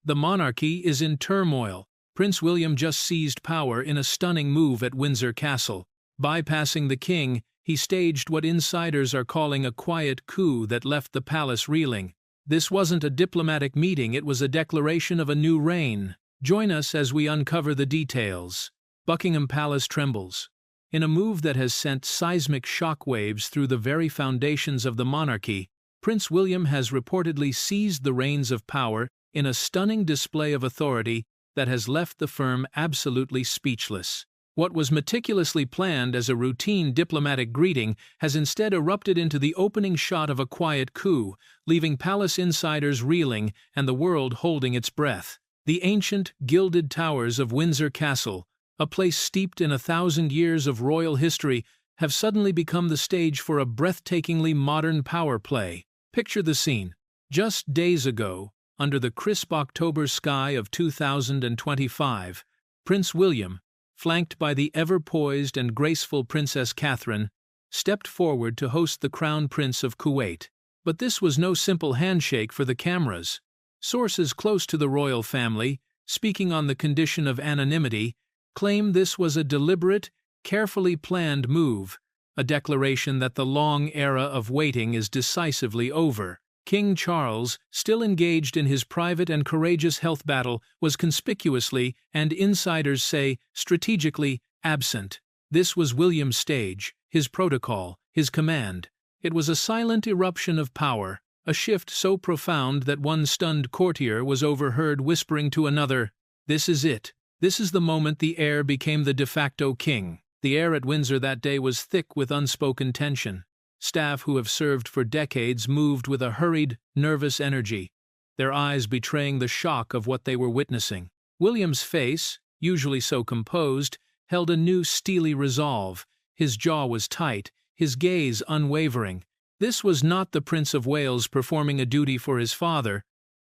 The monarchy is in turmoil. Prince William just seized power in a stunning move at Windsor Castle. Bypassing the king, he staged what insiders are calling a quiet coup that left the palace reeling. This wasn't a diplomatic meeting, it was a declaration of a new reign. Join us as we uncover the details. Buckingham Palace trembles. In a move that has sent seismic shockwaves through the very foundations of the monarchy, Prince William has reportedly seized the reins of power in a stunning display of authority that has left the firm absolutely speechless. What was meticulously planned as a routine diplomatic greeting has instead erupted into the opening shot of a quiet coup, leaving palace insiders reeling and the world holding its breath. The ancient, gilded towers of Windsor Castle, a place steeped in 1,000 years of royal history, have suddenly become the stage for a breathtakingly modern power play. Picture the scene. Just days ago, under the crisp October sky of 2025, Prince William, flanked by the ever-poised and graceful Princess Catherine, stepped forward to host the Crown Prince of Kuwait. But this was no simple handshake for the cameras. Sources close to the royal family, speaking on the condition of anonymity, claim this was a deliberate, carefully planned move, a declaration that the long era of waiting is decisively over. King Charles, still engaged in his private and courageous health battle, was conspicuously, and insiders say strategically, absent. This was William's stage, his protocol, his command. It was a silent eruption of power, a shift so profound that one stunned courtier was overheard whispering to another, "This is it. This is the moment the heir became the de facto king." The air at Windsor that day was thick with unspoken tension. Staff who have served for decades moved with a hurried, nervous energy, their eyes betraying the shock of what they were witnessing. William's face, usually so composed, held a new steely resolve. His jaw was tight, his gaze unwavering. This was not the Prince of Wales performing a duty for his father.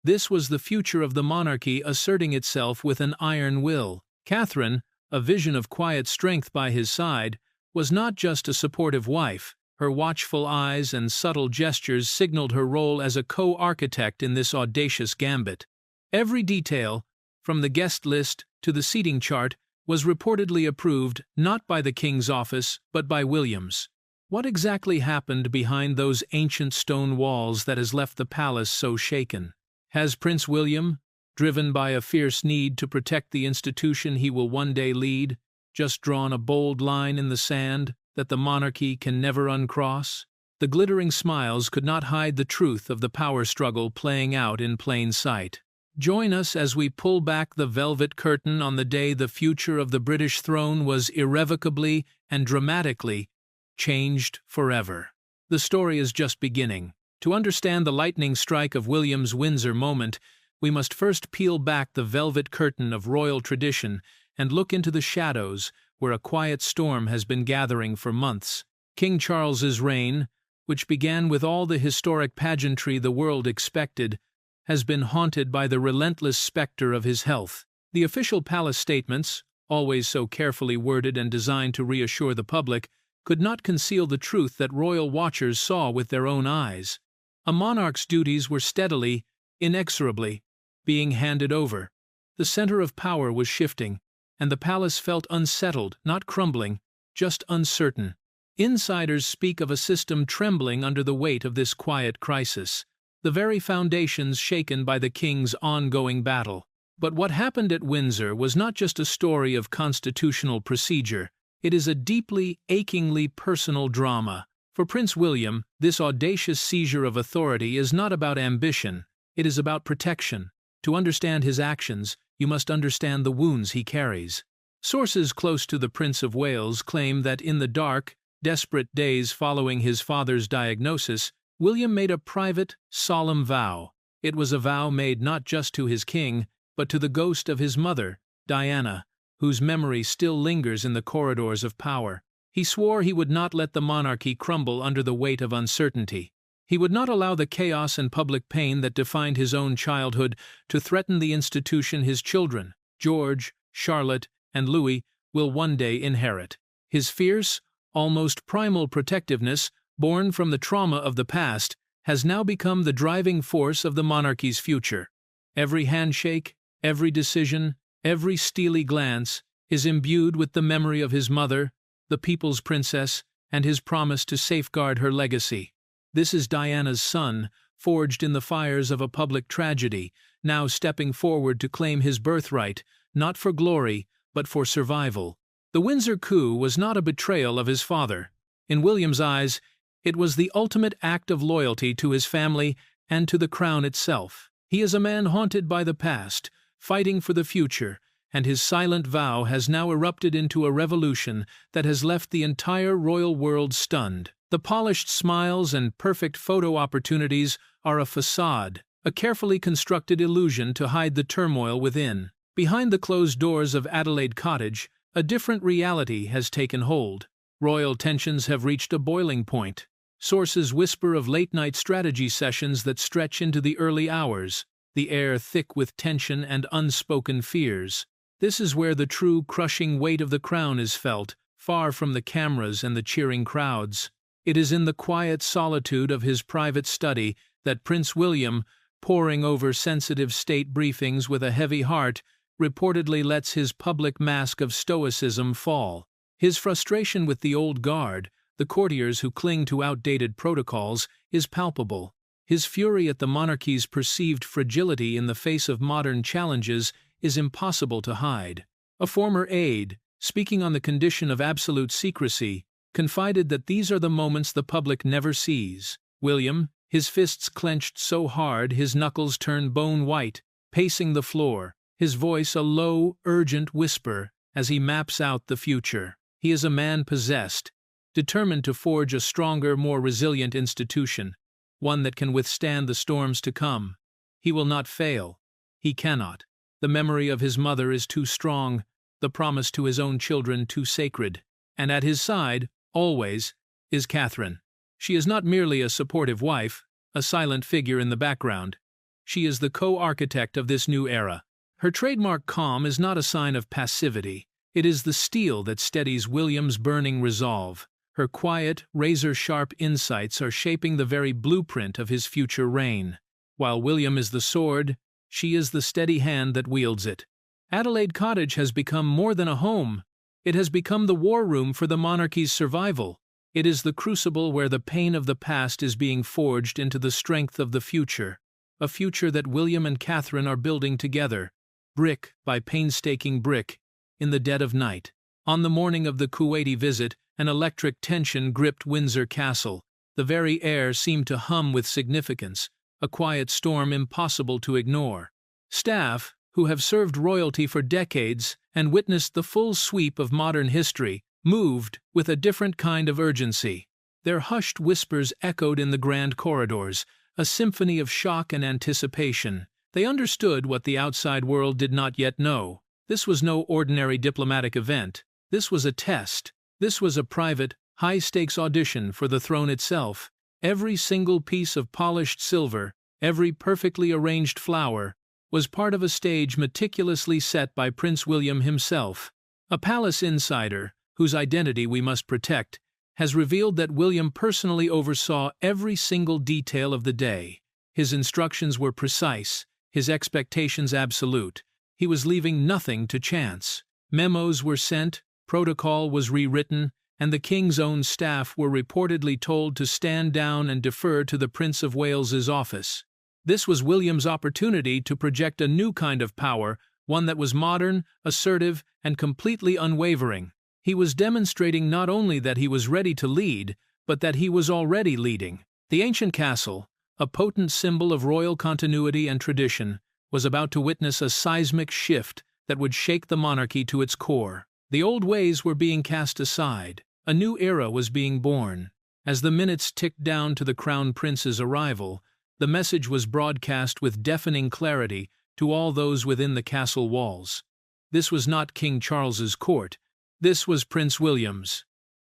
This was the future of the monarchy asserting itself with an iron will. Catherine, a vision of quiet strength by his side, was not just a supportive wife. Her watchful eyes and subtle gestures signaled her role as a co-architect in this audacious gambit. Every detail, from the guest list to the seating chart, was reportedly approved not by the king's office but by William's. What exactly happened behind those ancient stone walls that has left the palace so shaken? Has Prince William, driven by a fierce need to protect the institution he will one day lead, just drawn a bold line in the sand that the monarchy can never uncross? The glittering smiles could not hide the truth of the power struggle playing out in plain sight. Join us as we pull back the velvet curtain on the day the future of the British throne was irrevocably and dramatically changed forever. The story is just beginning. To understand the lightning strike of William's Windsor moment, we must first peel back the velvet curtain of royal tradition and look into the shadows where a quiet storm has been gathering for months. King Charles's reign, which began with all the historic pageantry the world expected, has been haunted by the relentless specter of his health. The official palace statements, always so carefully worded and designed to reassure the public, could not conceal the truth that royal watchers saw with their own eyes. A monarch's duties were steadily, inexorably, being handed over. The center of power was shifting, and the palace felt unsettled, not crumbling, just uncertain. Insiders speak of a system trembling under the weight of this quiet crisis, the very foundations shaken by the king's ongoing battle. But what happened at Windsor was not just a story of constitutional procedure. It is a deeply, achingly personal drama. For Prince William, this audacious seizure of authority is not about ambition, it is about protection. To understand his actions, you must understand the wounds he carries. Sources close to the Prince of Wales claim that in the dark, desperate days following his father's diagnosis, William made a private, solemn vow. It was a vow made not just to his king, but to the ghost of his mother, Diana, whose memory still lingers in the corridors of power. He swore he would not let the monarchy crumble under the weight of uncertainty. He would not allow the chaos and public pain that defined his own childhood to threaten the institution his children, George, Charlotte, and Louis, will one day inherit. His fierce, almost primal protectiveness, born from the trauma of the past, has now become the driving force of the monarchy's future. Every handshake, every decision, every steely glance is imbued with the memory of his mother, the people's princess, and his promise to safeguard her legacy. This is Diana's son, forged in the fires of a public tragedy, now stepping forward to claim his birthright, not for glory, but for survival. The Windsor coup was not a betrayal of his father. In William's eyes, it was the ultimate act of loyalty to his family and to the crown itself. He is a man haunted by the past, fighting for the future, and his silent vow has now erupted into a revolution that has left the entire royal world stunned. The polished smiles and perfect photo opportunities are a facade, a carefully constructed illusion to hide the turmoil within. Behind the closed doors of Adelaide Cottage, a different reality has taken hold. Royal tensions have reached a boiling point. Sources whisper of late-night strategy sessions that stretch into the early hours, the air thick with tension and unspoken fears. This is where the true crushing weight of the crown is felt, far from the cameras and the cheering crowds. It is in the quiet solitude of his private study that Prince William, poring over sensitive state briefings with a heavy heart, reportedly lets his public mask of stoicism fall. His frustration with the old guard, the courtiers who cling to outdated protocols, is palpable. His fury at the monarchy's perceived fragility in the face of modern challenges is impossible to hide. A former aide, speaking on the condition of absolute secrecy, confided that these are the moments the public never sees. William, his fists clenched so hard his knuckles turn bone white, pacing the floor, his voice a low, urgent whisper as he maps out the future. He is a man possessed, determined to forge a stronger, more resilient institution, one that can withstand the storms to come. He will not fail. He cannot. The memory of his mother is too strong, the promise to his own children too sacred. And at his side, always, is Catherine. She is not merely a supportive wife, a silent figure in the background. She is the co-architect of this new era. Her trademark calm is not a sign of passivity. It is the steel that steadies William's burning resolve. Her quiet, razor-sharp insights are shaping the very blueprint of his future reign. While William is the sword, she is the steady hand that wields it. Adelaide Cottage has become more than a home. It has become the war room for the monarchy's survival. It is the crucible where the pain of the past is being forged into the strength of the future. A future that William and Catherine are building together, brick by painstaking brick, in the dead of night. On the morning of the Kuwaiti visit, an electric tension gripped Windsor Castle. The very air seemed to hum with significance, a quiet storm impossible to ignore. Staff, who have served royalty for decades and witnessed the full sweep of modern history, moved with a different kind of urgency. Their hushed whispers echoed in the grand corridors, a symphony of shock and anticipation. They understood what the outside world did not yet know. This was no ordinary diplomatic event. This was a test. This was a private, high-stakes audition for the throne itself. Every single piece of polished silver, every perfectly arranged flower, was part of a stage meticulously set by Prince William himself. A palace insider, whose identity we must protect, has revealed that William personally oversaw every single detail of the day. His instructions were precise, his expectations absolute. He was leaving nothing to chance. Memos were sent, protocol was rewritten, and the King's own staff were reportedly told to stand down and defer to the Prince of Wales's office. This was William's opportunity to project a new kind of power, one that was modern, assertive, and completely unwavering. He was demonstrating not only that he was ready to lead, but that he was already leading. The ancient castle, a potent symbol of royal continuity and tradition, was about to witness a seismic shift that would shake the monarchy to its core. The old ways were being cast aside. A new era was being born. As the minutes ticked down to the Crown Prince's arrival, the message was broadcast with deafening clarity to all those within the castle walls. This was not King Charles's court. This was Prince William's.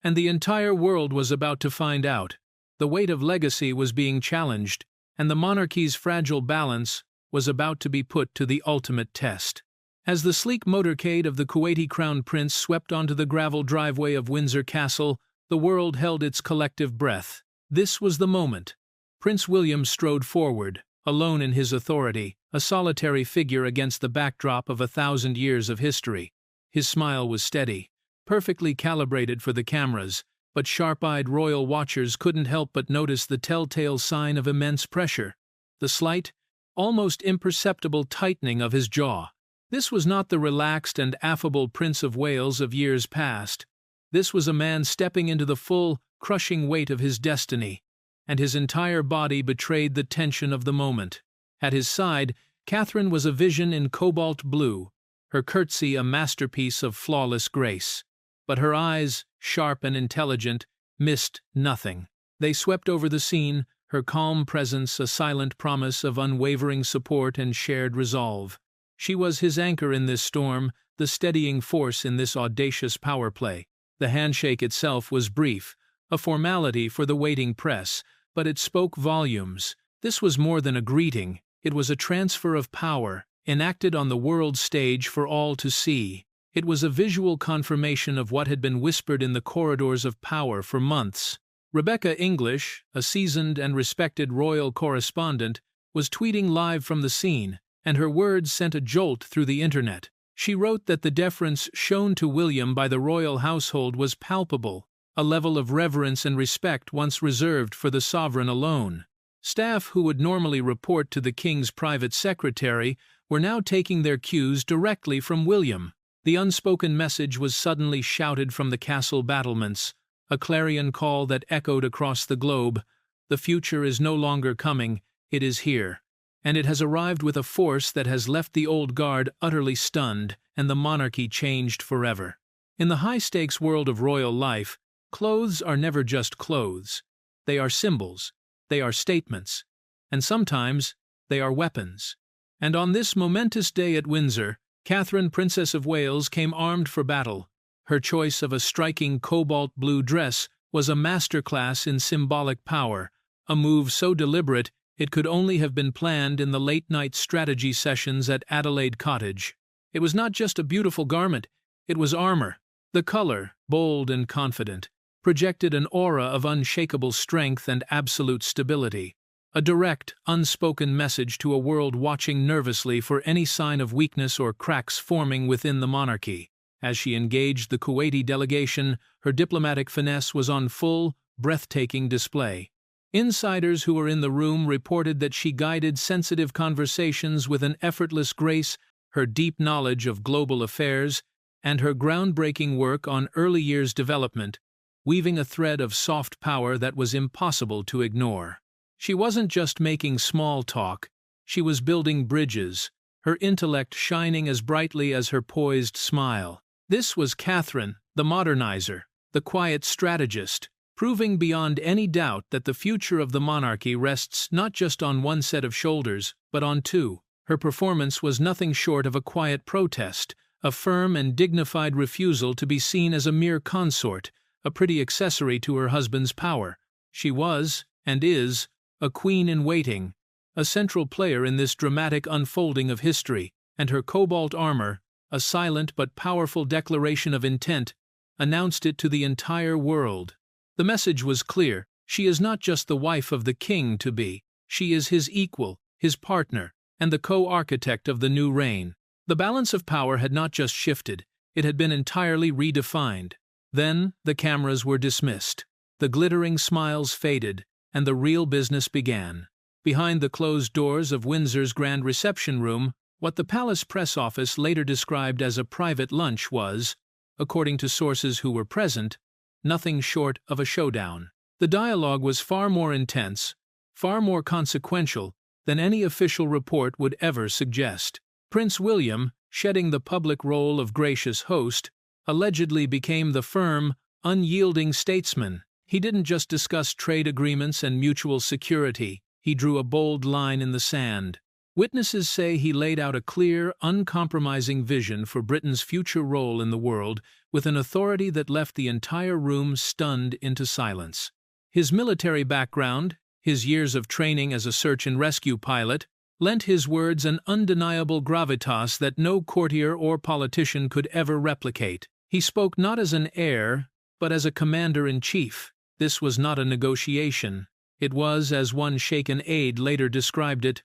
And the entire world was about to find out. The weight of legacy was being challenged, and the monarchy's fragile balance was about to be put to the ultimate test. As the sleek motorcade of the Kuwaiti Crown Prince swept onto the gravel driveway of Windsor Castle, the world held its collective breath. This was the moment. Prince William strode forward, alone in his authority, a solitary figure against the backdrop of 1,000 years of history. His smile was steady, perfectly calibrated for the cameras, but sharp-eyed royal watchers couldn't help but notice the telltale sign of immense pressure, the slight, almost imperceptible tightening of his jaw. This was not the relaxed and affable Prince of Wales of years past. This was a man stepping into the full, crushing weight of his destiny, and his entire body betrayed the tension of the moment. At his side, Catherine was a vision in cobalt blue, her curtsy a masterpiece of flawless grace. But her eyes, sharp and intelligent, missed nothing. They swept over the scene, her calm presence a silent promise of unwavering support and shared resolve. She was his anchor in this storm, the steadying force in this audacious power play. The handshake itself was brief, a formality for the waiting press, but it spoke volumes. This was more than a greeting, it was a transfer of power, enacted on the world stage for all to see. It was a visual confirmation of what had been whispered in the corridors of power for months. Rebecca English, a seasoned and respected royal correspondent, was tweeting live from the scene, and her words sent a jolt through the internet. She wrote that the deference shown to William by the royal household was palpable, a level of reverence and respect once reserved for the sovereign alone. Staff who would normally report to the king's private secretary were now taking their cues directly from William. The unspoken message was suddenly shouted from the castle battlements, a clarion call that echoed across the globe. The future is no longer coming, it is here. And it has arrived with a force that has left the old guard utterly stunned and the monarchy changed forever. In the high-stakes world of royal life, clothes are never just clothes. They are symbols, they are statements, and sometimes they are weapons. And on this momentous day at Windsor, Catherine, Princess of Wales, came armed for battle. Her choice of a striking cobalt blue dress was a masterclass in symbolic power, a move so deliberate it could only have been planned in the late-night strategy sessions at Adelaide Cottage. It was not just a beautiful garment, it was armor. The color, bold and confident, projected an aura of unshakable strength and absolute stability. A direct, unspoken message to a world watching nervously for any sign of weakness or cracks forming within the monarchy. As she engaged the Kuwaiti delegation, her diplomatic finesse was on full, breathtaking display. Insiders who were in the room reported that she guided sensitive conversations with an effortless grace, her deep knowledge of global affairs, and her groundbreaking work on early years development, weaving a thread of soft power that was impossible to ignore. She wasn't just making small talk, she was building bridges, her intellect shining as brightly as her poised smile. This was Catherine, the modernizer, the quiet strategist, proving beyond any doubt that the future of the monarchy rests not just on one set of shoulders, but on two. Her performance was nothing short of a quiet protest, a firm and dignified refusal to be seen as a mere consort, a pretty accessory to her husband's power. She was, and is, a queen in waiting, a central player in this dramatic unfolding of history, and her cobalt armor, a silent but powerful declaration of intent, announced it to the entire world. The message was clear: she is not just the wife of the king-to-be, she is his equal, his partner, and the co-architect of the new reign. The balance of power had not just shifted, it had been entirely redefined. Then the cameras were dismissed, the glittering smiles faded, and the real business began. Behind the closed doors of Windsor's grand reception room, what the palace press office later described as a private lunch was, according to sources who were present, nothing short of a showdown. The dialogue was far more intense, far more consequential than any official report would ever suggest. Prince William, shedding the public role of gracious host, allegedly became the firm, unyielding statesman. He didn't just discuss trade agreements and mutual security, he drew a bold line in the sand. Witnesses say he laid out a clear, uncompromising vision for Britain's future role in the world with an authority that left the entire room stunned into silence. His military background, his years of training as a search and rescue pilot, lent his words an undeniable gravitas that no courtier or politician could ever replicate. He spoke not as an heir, but as a commander-in-chief. This was not a negotiation. It was, as one shaken aide later described it,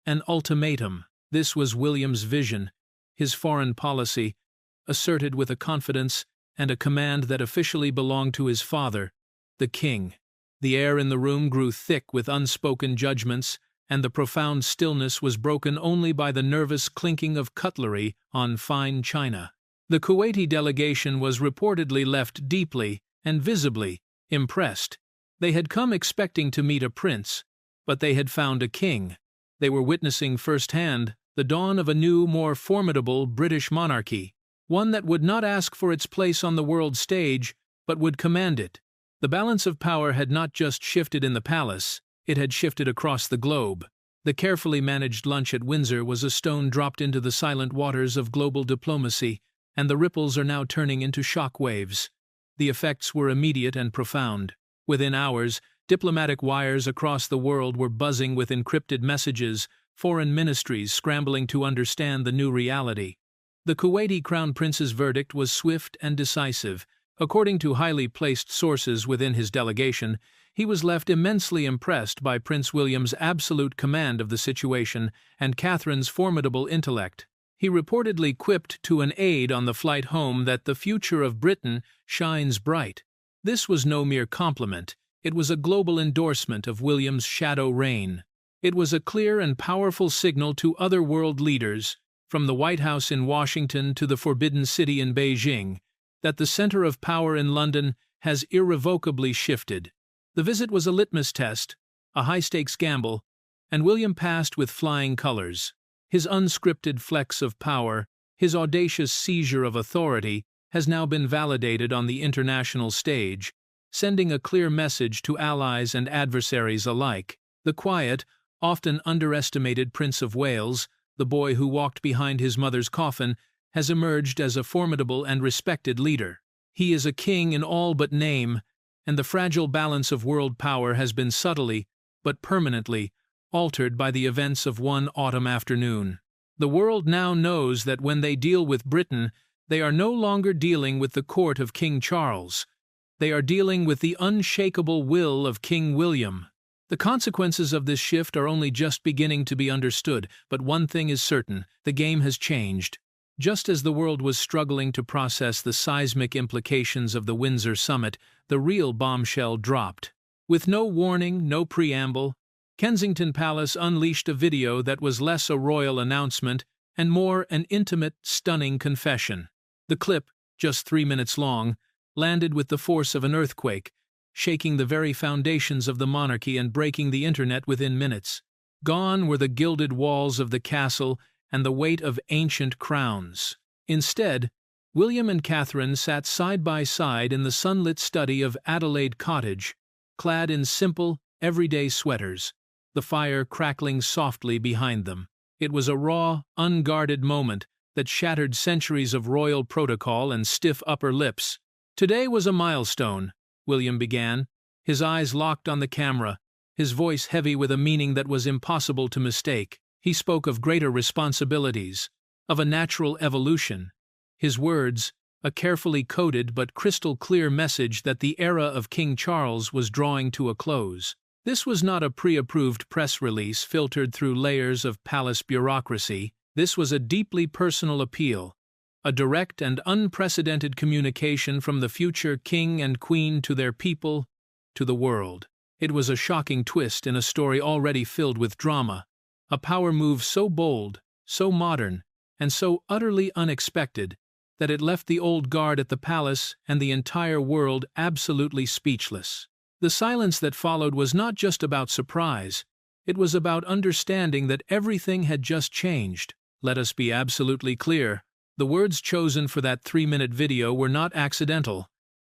An ultimatum. This was William's vision, his foreign policy, asserted with a confidence and a command that officially belonged to his father, the king. The air in the room grew thick with unspoken judgments, and the profound stillness was broken only by the nervous clinking of cutlery on fine china. The Kuwaiti delegation was reportedly left deeply and visibly impressed. They had come expecting to meet a prince, but they had found a king. They were witnessing firsthand the dawn of a new, more formidable British monarchy, one that would not ask for its place on the world stage, but would command it. The balance of power had not just shifted in the palace, it had shifted across the globe. The carefully managed lunch at Windsor was a stone dropped into the silent waters of global diplomacy, and the ripples are now turning into shock waves. The effects were immediate and profound. Within hours, diplomatic wires across the world were buzzing with encrypted messages, foreign ministries scrambling to understand the new reality. The Kuwaiti Crown Prince's verdict was swift and decisive. According to highly placed sources within his delegation, he was left immensely impressed by Prince William's absolute command of the situation and Catherine's formidable intellect. He reportedly quipped to an aide on the flight home that the future of Britain shines bright. This was no mere compliment, it was a global endorsement of William's shadow reign. It was a clear and powerful signal to other world leaders, from the White House in Washington to the Forbidden City in Beijing, that the center of power in London has irrevocably shifted. The visit was a litmus test, a high-stakes gamble, and William passed with flying colors. His unscripted flex of power, his audacious seizure of authority, has now been validated on the international stage, sending a clear message to allies and adversaries alike. The quiet, often underestimated Prince of Wales, the boy who walked behind his mother's coffin, has emerged as a formidable and respected leader. He is a king in all but name, and the fragile balance of world power has been subtly, but permanently, altered by the events of one autumn afternoon. The world now knows that when they deal with Britain, they are no longer dealing with the court of King Charles. They are dealing with the unshakable will of King William. The consequences of this shift are only just beginning to be understood, but one thing is certain, the game has changed. Just as the world was struggling to process the seismic implications of the Windsor summit, the real bombshell dropped. With no warning, no preamble, Kensington Palace unleashed a video that was less a royal announcement and more an intimate, stunning confession. The clip, just 3 minutes long, landed with the force of an earthquake, shaking the very foundations of the monarchy and breaking the internet within minutes. Gone were the gilded walls of the castle and the weight of ancient crowns. Instead, William and Catherine sat side by side in the sunlit study of Adelaide Cottage, clad in simple, everyday sweaters, the fire crackling softly behind them. It was a raw, unguarded moment that shattered centuries of royal protocol and stiff upper lips. "Today was a milestone," William began, his eyes locked on the camera, his voice heavy with a meaning that was impossible to mistake. He spoke of greater responsibilities, of a natural evolution. His words, a carefully coded but crystal-clear message that the era of King Charles was drawing to a close. This was not a pre-approved press release filtered through layers of palace bureaucracy. This was a deeply personal appeal, a direct and unprecedented communication from the future king and queen to their people, to the world. It was a shocking twist in a story already filled with drama, a power move so bold, so modern, and so utterly unexpected that it left the old guard at the palace and the entire world absolutely speechless. The silence that followed was not just about surprise, it was about understanding that everything had just changed. Let us be absolutely clear, the words chosen for that 3-minute video were not accidental.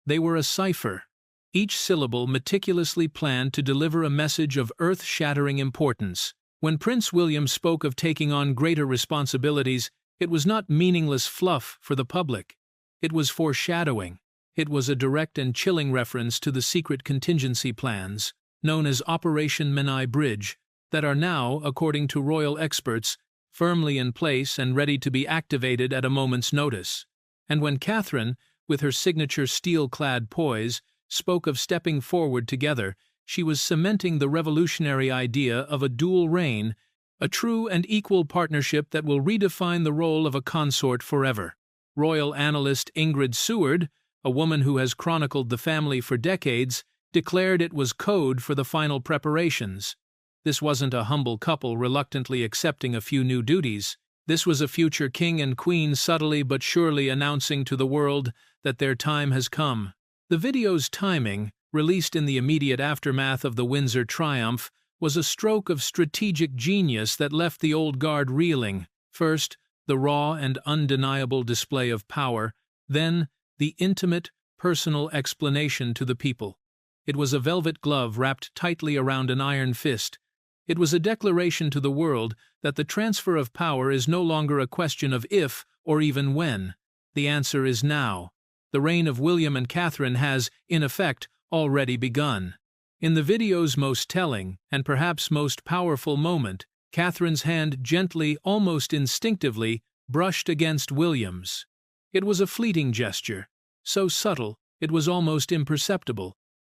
They were a cipher, each syllable meticulously planned to deliver a message of earth-shattering importance. When Prince William spoke of taking on greater responsibilities, it was not meaningless fluff for the public. It was foreshadowing. It was a direct and chilling reference to the secret contingency plans, known as Operation Menai Bridge, that are now, according to royal experts, firmly in place and ready to be activated at a moment's notice. And when Catherine, with her signature steel-clad poise, spoke of stepping forward together, she was cementing the revolutionary idea of a dual reign A true and equal partnership that will redefine the role of a consort forever. Royal analyst Ingrid Seward, a woman who has chronicled the family for decades, declared it was code for the final preparations. This wasn't a humble couple reluctantly accepting a few new duties. This was a future king and queen subtly but surely announcing to the world that their time has come. The video's timing, released in the immediate aftermath of the Windsor triumph, was a stroke of strategic genius that left the old guard reeling. First, the raw and undeniable display of power, then the intimate, personal explanation to the people. It was a velvet glove wrapped tightly around an iron fist. It was a declaration to the world that the transfer of power is no longer a question of if or even when. The answer is now. The reign of William and Catherine has, in effect, already begun. In the video's most telling, and perhaps most powerful moment, Catherine's hand gently, almost instinctively, brushed against William's. It was a fleeting gesture, so subtle it was almost imperceptible,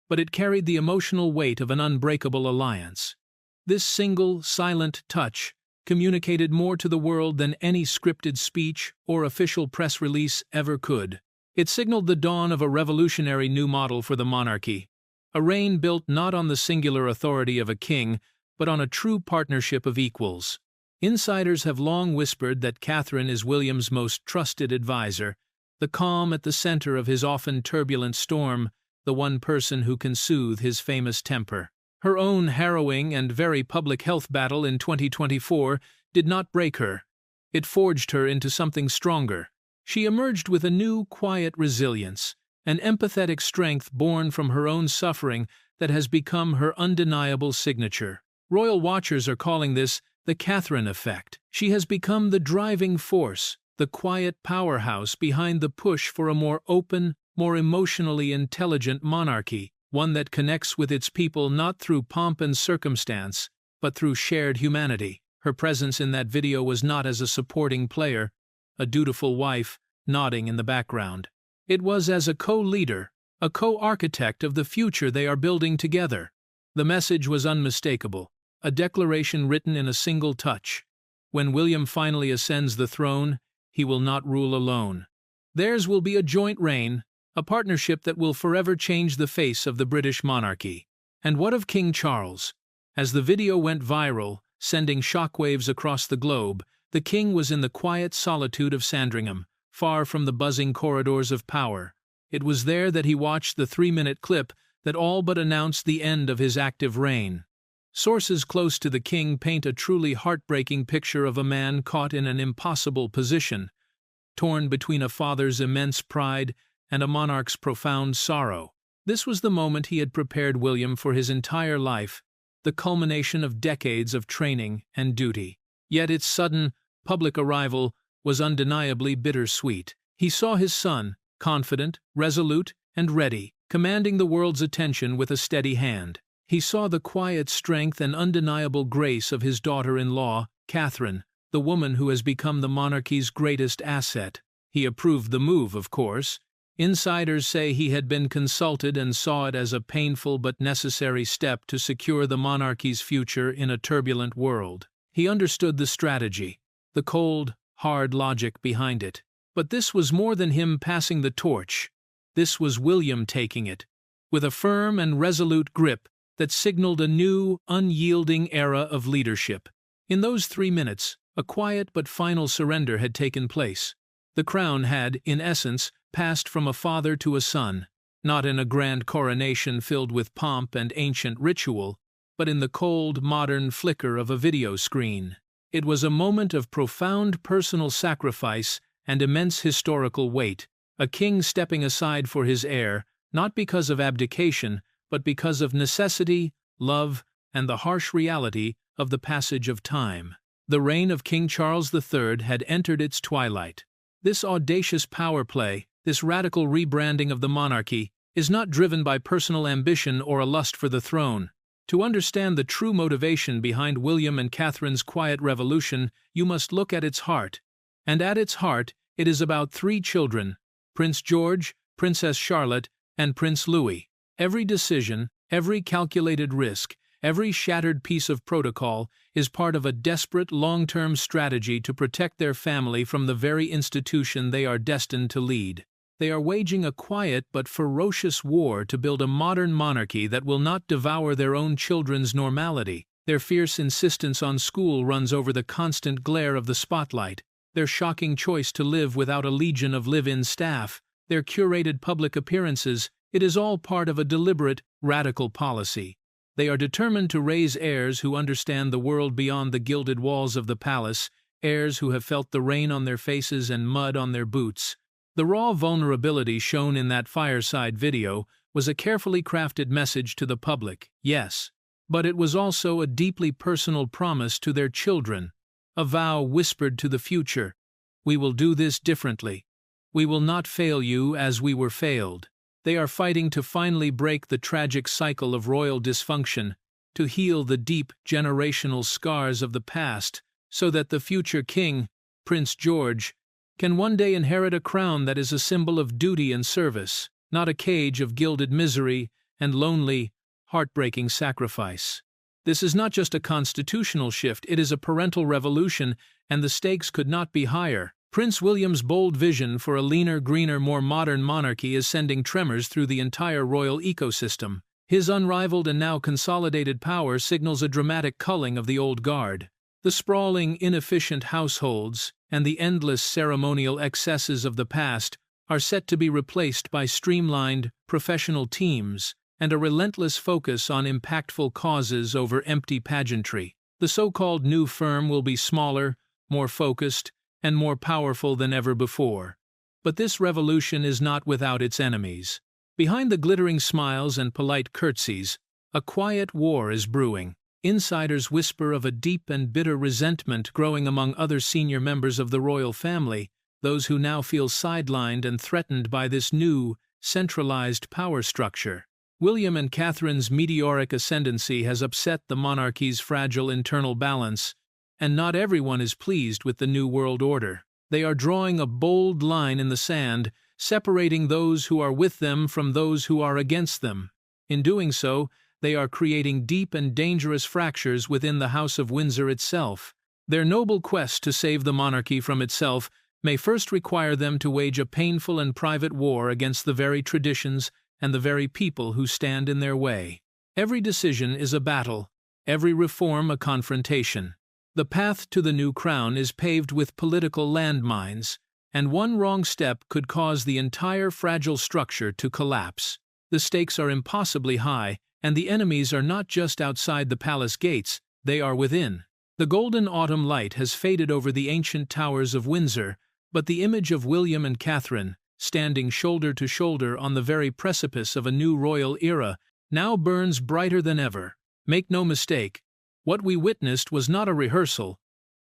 but it carried the emotional weight of an unbreakable alliance. This single, silent touch communicated more to the world than any scripted speech or official press release ever could. It signaled the dawn of a revolutionary new model for the monarchy, a reign built not on the singular authority of a king, but on a true partnership of equals. Insiders have long whispered that Catherine is William's most trusted advisor, the calm at the center of his often turbulent storm, the one person who can soothe his famous temper. Her own harrowing and very public health battle in 2024 did not break her. It forged her into something stronger. She emerged with a new, quiet resilience, an empathetic strength born from her own suffering that has become her undeniable signature. Royal watchers are calling this the Catherine effect. She has become the driving force, the quiet powerhouse behind the push for a more open, more emotionally intelligent monarchy, one that connects with its people not through pomp and circumstance, but through shared humanity. Her presence in that video was not as a supporting player, a dutiful wife, nodding in the background. It was as a co-leader, a co-architect of the future they are building together. The message was unmistakable, a declaration written in a single touch. When William finally ascends the throne, he will not rule alone. Theirs will be a joint reign, a partnership that will forever change the face of the British monarchy. And what of King Charles? As the video went viral, sending shockwaves across the globe, the king was in the quiet solitude of Sandringham, far from the buzzing corridors of power. It was there that he watched the 3-minute clip that all but announced the end of his active reign. Sources close to the king paint a truly heartbreaking picture of a man caught in an impossible position, torn between a father's immense pride and a monarch's profound sorrow. This was the moment he had prepared William for his entire life, the culmination of decades of training and duty. Yet its sudden, public arrival was undeniably bittersweet. He saw his son, confident, resolute, and ready, commanding the world's attention with a steady hand. He saw the quiet strength and undeniable grace of his daughter-in-law, Catherine, the woman who has become the monarchy's greatest asset. He approved the move, of course. Insiders say he had been consulted and saw it as a painful but necessary step to secure the monarchy's future in a turbulent world. He understood the strategy, the cold, hard logic behind it. But this was more than him passing the torch. This was William taking it, with a firm and resolute grip that signaled a new, unyielding era of leadership. In those 3 minutes, a quiet but final surrender had taken place. The crown had, in essence, passed from a father to a son, not in a grand coronation filled with pomp and ancient ritual, but in the cold, modern flicker of a video screen. It was a moment of profound personal sacrifice and immense historical weight, a king stepping aside for his heir, not because of abdication, but because of necessity, love, and the harsh reality of the passage of time. The reign of King Charles III had entered its twilight. This audacious power play, this radical rebranding of the monarchy, is not driven by personal ambition or a lust for the throne. To understand the true motivation behind William and Catherine's quiet revolution, you must look at its heart. And at its heart, it is about 3 children: Prince George, Princess Charlotte, and Prince Louis. Every decision, every calculated risk, Every shattered piece of protocol is part of a desperate long-term strategy to protect their family from the very institution they are destined to lead. They are waging a quiet but ferocious war to build a modern monarchy that will not devour their own children's normality. Their fierce insistence on school runs over the constant glare of the spotlight. Their shocking choice to live without a legion of live-in staff, their curated public appearances, it is all part of a deliberate, radical policy. They are determined to raise heirs who understand the world beyond the gilded walls of the palace, heirs who have felt the rain on their faces and mud on their boots. The raw vulnerability shown in that fireside video was a carefully crafted message to the public, yes, but it was also a deeply personal promise to their children, a vow whispered to the future. We will do this differently. We will not fail you as we were failed. They are fighting to finally break the tragic cycle of royal dysfunction, to heal the deep generational scars of the past, so that the future king, Prince George, can one day inherit a crown that is a symbol of duty and service, not a cage of gilded misery and lonely, heartbreaking sacrifice. This is not just a constitutional shift, it is a parental revolution, and the stakes could not be higher. Prince William's bold vision for a leaner, greener, more modern monarchy is sending tremors through the entire royal ecosystem. His unrivaled and now consolidated power signals a dramatic culling of the old guard. The sprawling, inefficient households and the endless ceremonial excesses of the past are set to be replaced by streamlined, professional teams and a relentless focus on impactful causes over empty pageantry. The so-called new firm will be smaller, more focused, and more powerful than ever before. But this revolution is not without its enemies. Behind the glittering smiles and polite curtsies, a quiet war is brewing. Insiders whisper of a deep and bitter resentment growing among other senior members of the royal family, those who now feel sidelined and threatened by this new, centralized power structure. William and Catherine's meteoric ascendancy has upset the monarchy's fragile internal balance, and not everyone is pleased with the new world order. They are drawing a bold line in the sand, separating those who are with them from those who are against them. In doing so, they are creating deep and dangerous fractures within the House of Windsor itself. Their noble quest to save the monarchy from itself may first require them to wage a painful and private war against the very traditions and the very people who stand in their way. Every decision is a battle, every reform a confrontation. The path to the new crown is paved with political landmines, and one wrong step could cause the entire fragile structure to collapse. The stakes are impossibly high, and the enemies are not just outside the palace gates, they are within. The golden autumn light has faded over the ancient towers of Windsor, but the image of William and Catherine, standing shoulder to shoulder on the very precipice of a new royal era, now burns brighter than ever. Make no mistake, what we witnessed was not a rehearsal.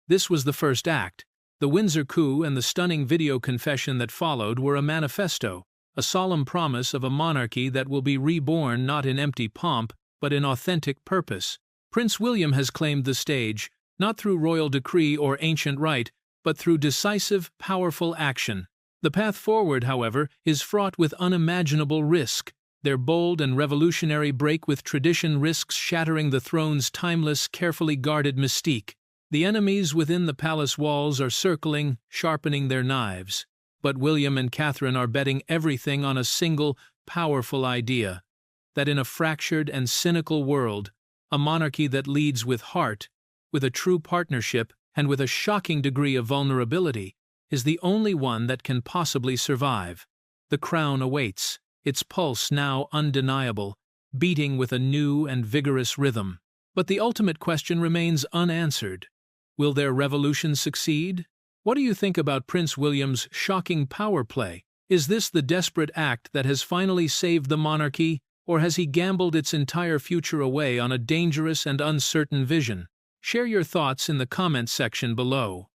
This was the first act. The Windsor coup and the stunning video confession that followed were a manifesto, a solemn promise of a monarchy that will be reborn not in empty pomp, but in authentic purpose. Prince William has claimed the stage, not through royal decree or ancient rite, but through decisive, powerful action. The path forward, however, is fraught with unimaginable risk. Their bold and revolutionary break with tradition risks shattering the throne's timeless, carefully guarded mystique. The enemies within the palace walls are circling, sharpening their knives. But William and Catherine are betting everything on a single, powerful idea: that in a fractured and cynical world, a monarchy that leads with heart, with a true partnership, and with a shocking degree of vulnerability, is the only one that can possibly survive. The crown awaits, its pulse now undeniable, beating with a new and vigorous rhythm. But the ultimate question remains unanswered. Will their revolution succeed? What do you think about Prince William's shocking power play? Is this the desperate act that has finally saved the monarchy, or has he gambled its entire future away on a dangerous and uncertain vision? Share your thoughts in the comments section below.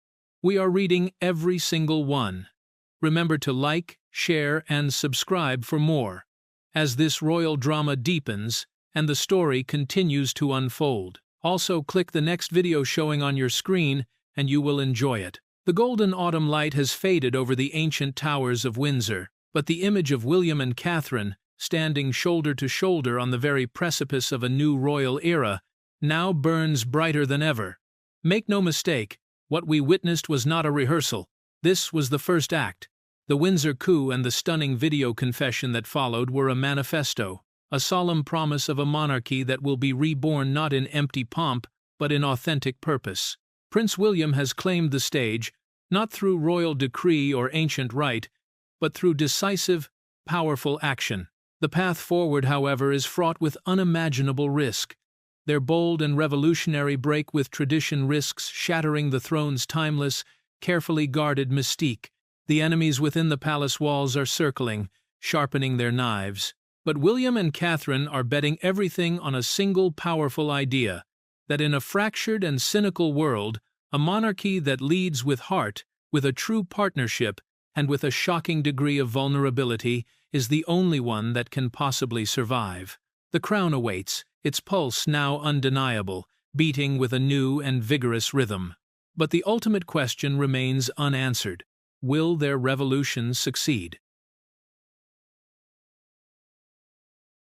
We are reading every single one. Remember to like, share, and subscribe for more, as this royal drama deepens and the story continues to unfold. Also, click the next video showing on your screen and you will enjoy it. The golden autumn light has faded over the ancient towers of Windsor, but the image of William and Catherine, standing shoulder to shoulder on the very precipice of a new royal era, now burns brighter than ever. Make no mistake, what we witnessed was not a rehearsal. This was the first act. The Windsor coup and the stunning video confession that followed were a manifesto, a solemn promise of a monarchy that will be reborn not in empty pomp, but in authentic purpose. Prince William has claimed the stage, not through royal decree or ancient rite, but through decisive, powerful action. The path forward, however, is fraught with unimaginable risk. Their bold and revolutionary break with tradition risks shattering the throne's timeless, carefully guarded mystique. The enemies within the palace walls are circling, sharpening their knives. But William and Catherine are betting everything on a single powerful idea, that in a fractured and cynical world, a monarchy that leads with heart, with a true partnership, and with a shocking degree of vulnerability, is the only one that can possibly survive. The crown awaits, its pulse now undeniable, beating with a new and vigorous rhythm. But the ultimate question remains unanswered. Will their revolution succeed?